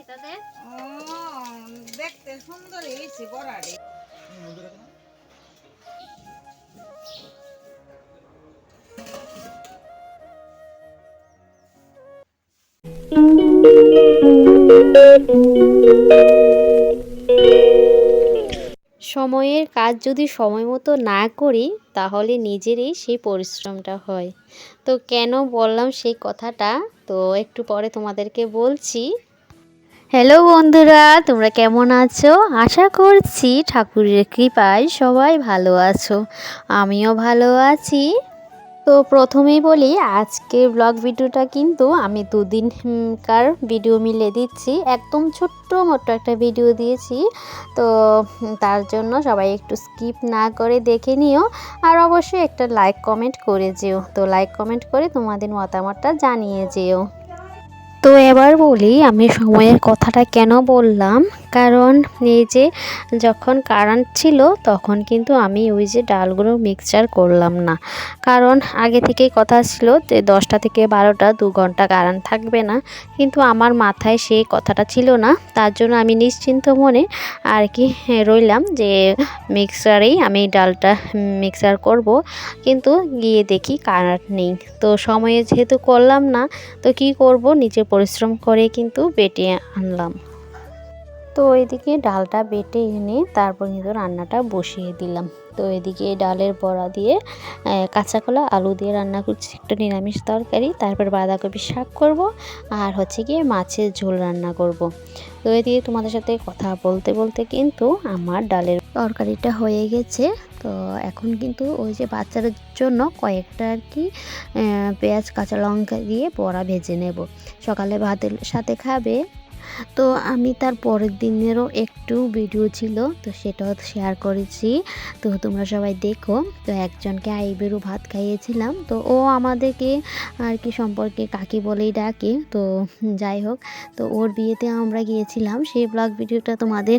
দেখি তাদের। দেখতে সুন্দর হয়েছে বড়ারে। সময়ের কাজ যদি সময় মতো না করি তাহলে নিজেরই সেই পরিশ্রমটা হয়। তো কেন বললাম সেই কথাটা, তো একটু পরে তোমাদেরকে বলছি। হ্যালো বন্ধুরা, তোমরা কেমন আছো? আশা করছি ঠাকুরের কৃপায় সবাই ভালো আছো, আমিও ভালো আছি। তো প্রথমেই বলি, আজকের ব্লগ ভিডিওটা কিন্তু আমি দুদিনকার ভিডিও মিলে দিচ্ছি, একদম ছোট্ট মোটো একটা ভিডিও দিয়েছি। তো তার জন্য সবাই একটু স্কিপ না করে দেখে নিও, আর অবশ্যই একটা লাইক কমেন্ট করে যেও। তো লাইক কমেন্ট করে তোমাদের মতামতটা জানিয়ে যেও। তো এবার বলি আমি সময়ের কথাটা কেন বললাম, কারণ এই যে যখন কারেন্ট ছিল তখন কিন্তু আমি ওই যে ডালগুলো মিক্সচার করলাম না, কারণ আগে থেকেই কথা ছিল যে 10টা থেকে 12টা 2 ঘন্টা কারেন্ট থাকবে না, কিন্তু আমার মাথায় সেই কথাটা ছিল না। তার জন্য আমি নিশ্চিন্ত মনে আর কি রইলাম যে মিক্সারেই আমি ডালটা মিক্সার করব, কিন্তু গিয়ে দেখি কারেন্ট নেই। তো সময়ে যেহেতু করলাম না, তো কি করব, নিজে পরিশ্রম করে কিন্তু বেটে আনলাম। তো এদিকে ডালটা বেটে এনে তারপর কিন্তু রান্নাটা বসিয়ে দিলাম। তো এদিকে ডালের বড়া দিয়ে কাঁচা কলা আলু দিয়ে রান্না করছি একটা নিরামিষ তরকারি, তারপর বাঁধাকপি শাক করব, আর হচ্ছে গিয়ে মাছের ঝোল রান্না করব। তো এদিকে তোমাদের সাথে কথা বলতে বলতে কিন্তু আমার ডালের তরকারিটা হয়ে গেছে। তো এখন কিন্তু ওই যে বাচ্চাদের জন্য কয়েকটা আর কি পেঁয়াজ কাঁচা লঙ্কা দিয়ে বড়া ভেজে নেব, সকালে ভাতের সাথে খাবে। তো আমি তার পরের দিনেরও একটু ভিডিও ছিল, তো সেটাও শেয়ার করেছি, তো তোমরা সবাই দেখো। তো একজনকে আইবেরও ভাত খাইয়েছিলাম, তো ও আমাদেরকে আর কি সম্পর্কে কাকি বলেই ডাকে। তো যাই হোক, তো ওর বিয়েতে আমরা গিয়েছিলাম, সেই ব্লগ ভিডিওটা তোমাদের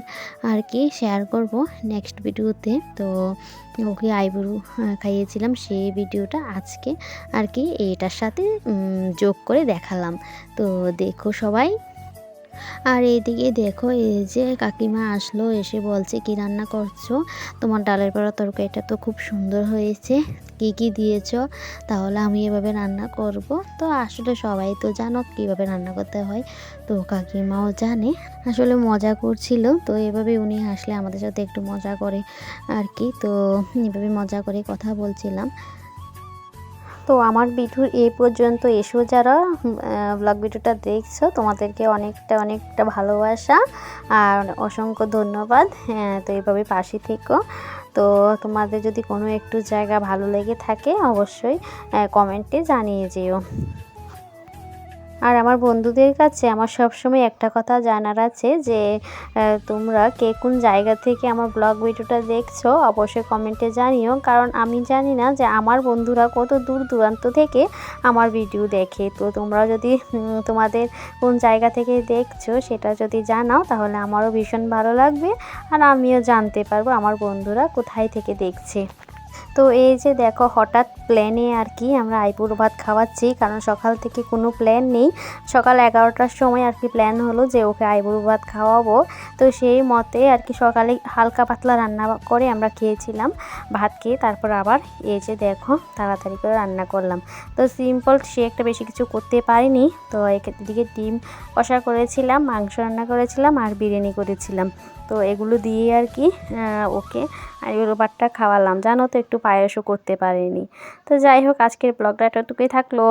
আর কি শেয়ার করব নেক্সট ভিডিওতে। তো ওকে আইবুড়ো খাইয়েছিলাম, সেই ভিডিওটা আজকে আর কি এটার সাথে যোগ করে দেখালাম। তো দেখো সবাই। আর এইদিকে দেখো, এই যে কাকিমা আসলো, এসে বলছে কি রান্না করছো, তোমার ডালের বড়া তরকারিটা তো খুব সুন্দর হয়েছে, কি কি দিয়েছো, তাহলে আমি এভাবে রান্না করব। তো আসলে সবাই তো জানো কিভাবে রান্না করতে হয়, তো কাকিমাও জানে। আসলে মজা করছিল, তো এভাবে উনি আসলে আমাদের সাথে একটু মজা করে আর কি। তো এভাবে মজা করে কথা বলছিলাম। তো আমার ভিডিওর এই পর্যন্ত এসো যারা ব্লগ ভিডিওটা দেখছো, তোমাদেরকে অনেকটা অনেকটা ভালোবাসা আর অসংখ্য ধন্যবাদ। তো এইভাবে পাশে থেকো। তো তোমাদের যদি কোনো একটু জায়গা ভালো লেগে থাকে অবশ্যই কমেন্টে জানিয়ে যেও। আর আমার বন্ধুদের কাছে আমার সবসময় একটা কথা জানার আছে যে তোমরা কে কোন জায়গা থেকে আমার ব্লগ ভিডিওটা দেখছো অবশ্যই কমেন্টে জানিও, কারণ আমি জানি না যে আমার বন্ধুরা কত দূর দূরান্ত থেকে আমার ভিডিও দেখে। তো তোমরা যদি তোমাদের কোন জায়গা থেকে দেখছো সেটা যদি জানাও তাহলে আমারও ভীষণ ভালো লাগবে, আর আমিও জানতে পারবো আমার বন্ধুরা কোথায় থেকে দেখছে। তো এই যে দেখো, হঠাৎ প্ল্যানে আর কি আমরা আইবুড়ো ভাত খাওয়াচ্ছি, কারণ সকাল থেকে কোনো প্ল্যান নেই। সকাল 11টার সময় আর কি প্ল্যান হলো যে ওকে আইবুড়ো ভাত খাওয়াবো। তো সেই মতে আর কি সকালে হালকা পাতলা রান্না করে আমরা খেয়েছিলাম, ভাত খেয়ে তারপর আবার এই যে দেখো তাড়াতাড়ি করে রান্না করলাম। তো সিম্পল, সে একটা বেশি কিছু করতে পারিনি। তো এদিকে ডিম কষা করেছিলাম, মাংস রান্না করেছিলাম, আর বিরিয়ানি করেছিলাম। তো এগুলো দিয়ে আর কি ওকে আইবুড়ো ভাতটা খাওয়ালাম। জানো তো একটু পায়েসও করতে পারিনি। তো যাই হোক, আজকের ব্লগটা এতটুকুই থাকলো।